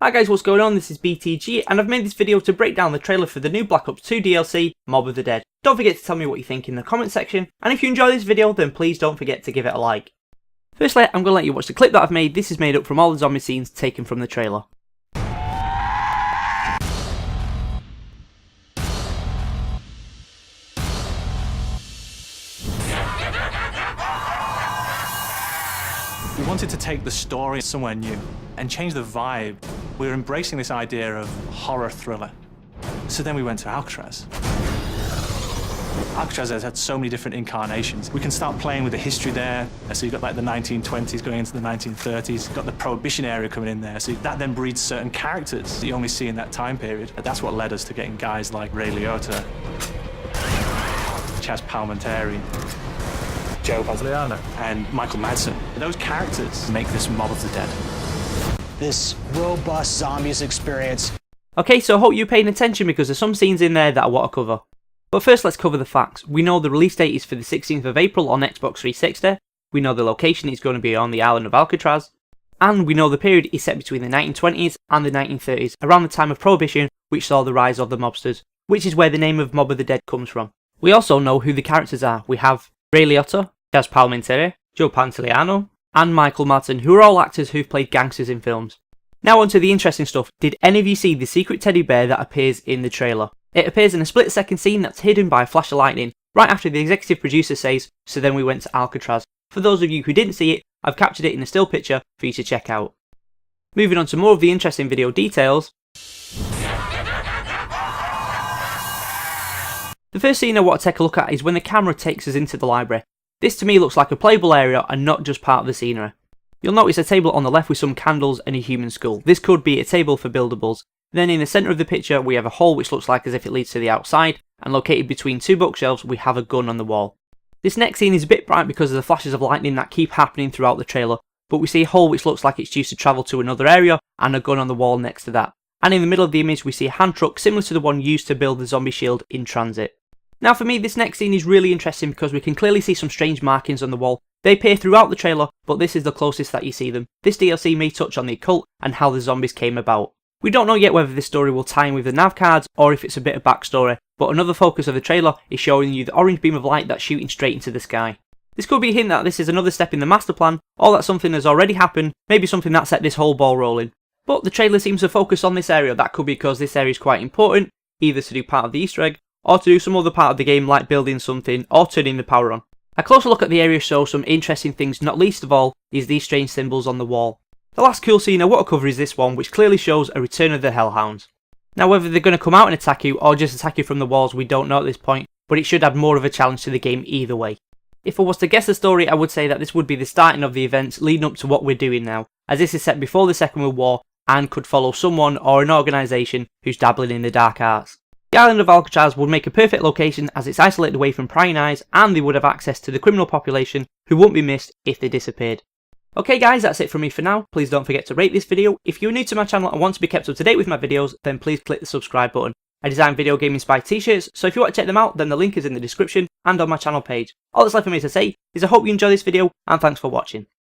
Hi guys, what's going on? This is BTG and I've made this video to break down the trailer for the new Black Ops 2 DLC, Mob of the Dead. Don't forget to tell me what you think in the comment section, and if you enjoy this video then please don't forget to give it a like. Firstly, I'm going to let you watch the clip that I've made. This is made up from all the zombie scenes taken from the trailer. We wanted to take the story somewhere new and change the vibe. We were embracing this idea of horror thriller. So then we went to Alcatraz. Alcatraz has had so many different incarnations. We can start playing with the history there. So you've got like the 1920s going into the 1930s. You've got the Prohibition area coming in there. So that then breeds certain characters that you only see in that time period. And that's what led us to getting guys like Ray Liotta, Chaz Palminteri, Joe Pantoliano, and Michael Madsen. Those characters make this Mob of the Dead. This robust zombies experience. Okay, so I hope you're paying attention because there's some scenes in there that I want to cover. But first let's cover the facts. We know the release date is for the 16th of April on Xbox 360, we know the location is going to be on the island of Alcatraz, and we know the period is set between the 1920s and the 1930s, around the time of Prohibition, which saw the rise of the mobsters, which is where the name of Mob of the Dead comes from. We also know who the characters are. We have Ray Liotta, Chaz Palminteri, Joe Pantoliano, and Michael Madsen, who are all actors who've played gangsters in films. Now onto the interesting stuff. Did any of you see the secret teddy bear that appears in the trailer? It appears in a split-second scene that's hidden by a flash of lightning, right after the executive producer says, "So then we went to Alcatraz." For those of you who didn't see it, I've captured it in a still picture for you to check out. Moving on to more of the interesting video details. The first scene I want to take a look at is when the camera takes us into the library. This to me looks like a playable area and not just part of the scenery. You'll notice a table on the left with some candles and a human skull. This could be a table for buildables. Then in the centre of the picture we have a hole which looks like as if it leads to the outside, and located between two bookshelves we have a gun on the wall. This next scene is a bit bright because of the flashes of lightning that keep happening throughout the trailer, but we see a hole which looks like it's used to travel to another area and a gun on the wall next to that. And in the middle of the image we see a hand truck similar to the one used to build the zombie shield in transit. Now for me this next scene is really interesting because we can clearly see some strange markings on the wall. They appear throughout the trailer, but this is the closest that you see them. This DLC may touch on the occult and how the zombies came about. We don't know yet whether this story will tie in with the nav cards or if it's a bit of backstory, but another focus of the trailer is showing you the orange beam of light that's shooting straight into the sky. This could be a hint that this is another step in the master plan, or that something has already happened, maybe something that set this whole ball rolling. But the trailer seems to focus on this area. That could be because this area is quite important, either to do part of the Easter egg, or to do some other part of the game like building something or turning the power on. A closer look at the area shows some interesting things, not least of all is these strange symbols on the wall. The last cool scene I want to cover is this one, which clearly shows a return of the Hellhounds. Now whether they're going to come out and attack you or just attack you from the walls we don't know at this point, but it should add more of a challenge to the game either way. If I was to guess the story I would say that this would be the starting of the events leading up to what we're doing now, as this is set before the Second World War and could follow someone or an organisation who's dabbling in the dark arts. The island of Alcatraz would make a perfect location as it's isolated away from prying eyes and they would have access to the criminal population who won't be missed if they disappeared. Okay guys, that's it from me for now. Please don't forget to rate this video. If you're new to my channel and want to be kept up to date with my videos, then please click the subscribe button. I design video game inspired t-shirts, so if you want to check them out then the link is in the description and on my channel page. All that's left for me to say is I hope you enjoy this video and thanks for watching.